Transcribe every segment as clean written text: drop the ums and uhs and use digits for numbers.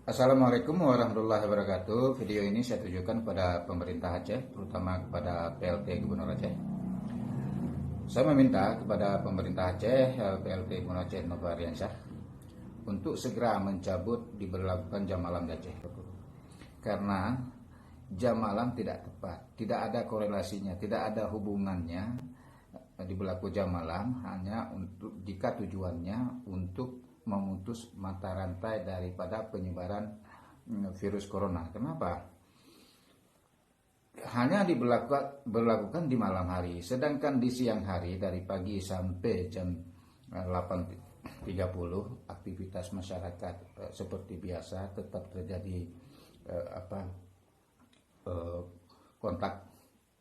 Assalamualaikum warahmatullahi wabarakatuh. Video ini saya tujukan kepada pemerintah Aceh, terutama kepada PLT Gubernur Aceh. Saya meminta kepada pemerintah Aceh, PLT Gubernur Aceh Nova Ardiansyah, untuk segera mencabut diberlakukan jam malam di Aceh. Karena jam malam tidak tepat, tidak ada korelasinya, tidak ada hubungannya diberlaku jam malam hanya untuk jika tujuannya untuk memutus mata rantai daripada penyebaran virus corona. Kenapa? Hanya diberlakukan di malam hari, sedangkan di siang hari dari pagi sampai jam 8.30 aktivitas masyarakat seperti biasa, tetap terjadi kontak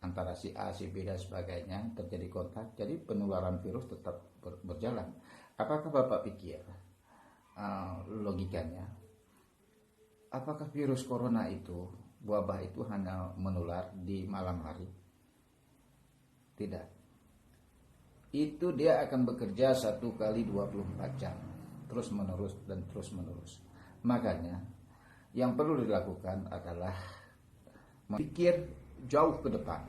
antara si A, si B dan sebagainya, terjadi kontak, jadi penularan virus tetap berjalan. Apakah Bapak pikir logikanya, apakah virus corona itu, wabah itu hanya menular di malam hari? Tidak. Itu dia akan bekerja 1 kali 24 jam, terus menerus. Makanya yang perlu dilakukan adalah berpikir jauh ke depan.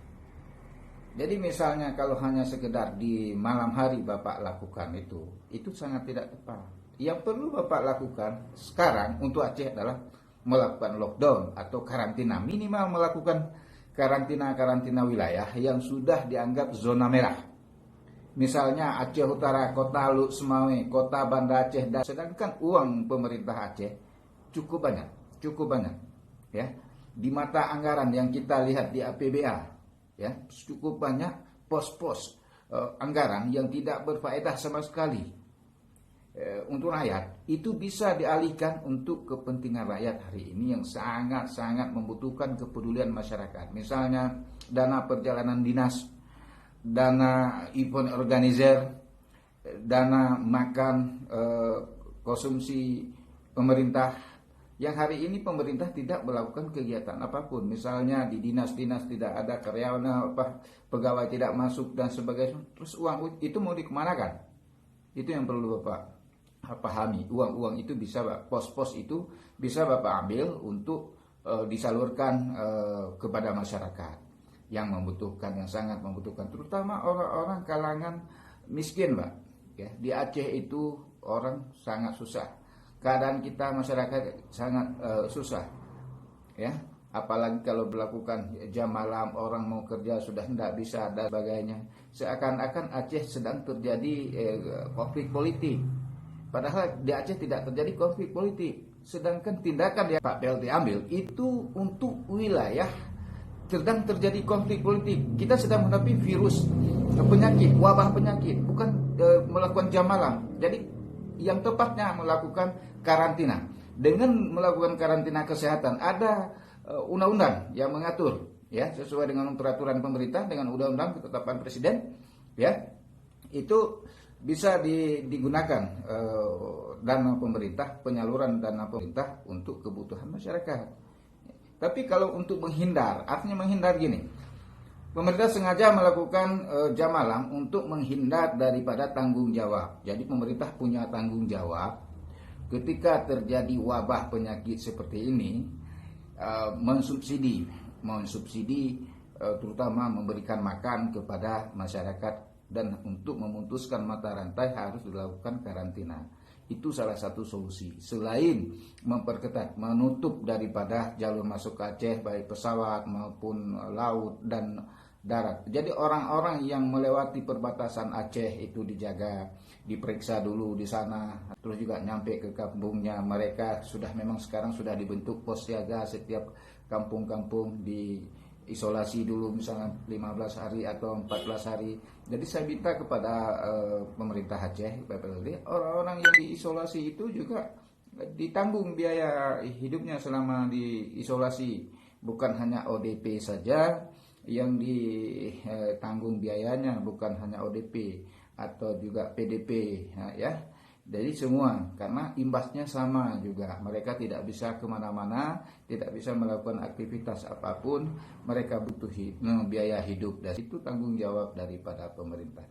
Jadi misalnya kalau hanya sekedar di malam hari Bapak lakukan itu sangat tidak tepat. Yang perlu Bapak lakukan sekarang untuk Aceh adalah melakukan lockdown atau karantina, minimal melakukan karantina wilayah yang sudah dianggap zona merah. Misalnya Aceh Utara, Kota Luk Semawe, Kota Banda Aceh, dan sedangkan uang pemerintah Aceh cukup banyak, ya. Di mata anggaran yang kita lihat di APBA, ya, cukup banyak pos-pos anggaran yang tidak berfaedah sama sekali untuk rakyat. Itu bisa dialihkan untuk kepentingan rakyat hari ini yang sangat-sangat membutuhkan kepedulian masyarakat. Misalnya dana perjalanan dinas, dana event organizer, dana makan konsumsi pemerintah, yang hari ini pemerintah tidak melakukan kegiatan apapun. Misalnya di dinas-dinas tidak ada karyawan, pegawai tidak masuk dan sebagainya. Terus uang itu mau dikemanakan? Itu yang perlu Bapak pahami. Uang itu bisa, pos-pos itu bisa Bapak ambil untuk disalurkan kepada masyarakat yang membutuhkan, yang sangat membutuhkan, terutama orang-orang kalangan miskin, Pak. Ya, di Aceh itu orang sangat susah. Keadaan kita masyarakat sangat susah, ya. Apalagi kalau melakukan jam malam, orang mau kerja sudah tidak bisa dan sebagainya. Seakan-akan Aceh sedang terjadi konflik politik. Padahal di Aceh tidak terjadi konflik politik. Sedangkan tindakan yang Pak PLT ambil itu untuk wilayah sedang terjadi konflik politik. Kita sedang menghadapi virus penyakit, wabah penyakit, bukan melakukan jam malam. Jadi yang tepatnya melakukan karantina. Dengan melakukan karantina kesehatan, ada undang-undang yang mengatur, ya, sesuai dengan peraturan pemerintah, dengan undang-undang ketetapan presiden, ya, itu bisa digunakan dana pemerintah, penyaluran dana pemerintah untuk kebutuhan masyarakat. Tapi kalau untuk menghindar, artinya menghindar gini, pemerintah sengaja melakukan jam malam untuk menghindar daripada tanggung jawab. Jadi pemerintah punya tanggung jawab ketika terjadi wabah penyakit seperti ini, mensubsidi terutama memberikan makan kepada masyarakat, dan untuk memutuskan mata rantai harus dilakukan karantina. Itu salah satu solusi. Selain memperketat, menutup daripada jalur masuk ke Aceh, baik pesawat maupun laut dan darat. Jadi orang-orang yang melewati perbatasan Aceh itu dijaga, diperiksa dulu di sana. Terus juga nyampe ke kampungnya, mereka memang sekarang sudah dibentuk pos siaga setiap kampung-kampung, di isolasi dulu misalnya 15 hari atau 14 hari. Jadi saya minta kepada pemerintah Aceh, PPLD, orang-orang yang diisolasi itu juga ditanggung biaya hidupnya selama diisolasi. Bukan hanya ODP saja yang ditanggung biayanya, bukan hanya ODP atau juga PDP, ya. Jadi semua, karena imbasnya sama juga. Mereka tidak bisa kemana-mana, tidak bisa melakukan aktivitas apapun. Mereka butuh biaya hidup, dan itu tanggung jawab daripada pemerintah.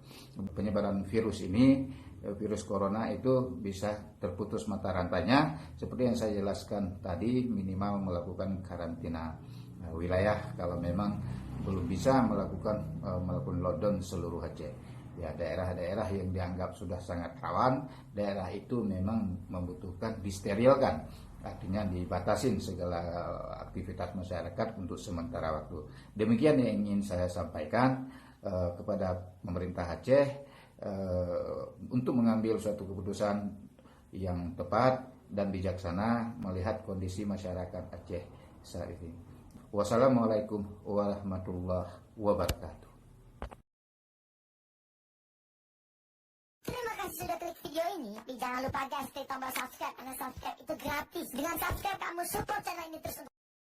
Penyebaran virus ini, virus corona itu bisa terputus mata rantainya. Seperti yang saya jelaskan tadi, minimal melakukan karantina wilayah kalau memang belum bisa melakukan lockdown seluruh Aceh. Ya, daerah-daerah yang dianggap sudah sangat rawan, daerah itu memang membutuhkan disterilkan, artinya dibatasin segala aktivitas masyarakat untuk sementara waktu. Demikian yang ingin saya sampaikan kepada pemerintah Aceh untuk mengambil suatu keputusan yang tepat dan bijaksana melihat kondisi masyarakat Aceh saat ini. Wassalamualaikum warahmatullahi wabarakatuh. Sudah klik video ini, tapi jangan lupa guys, klik tombol subscribe, karena subscribe itu gratis. Dengan subscribe kamu support channel ini terus.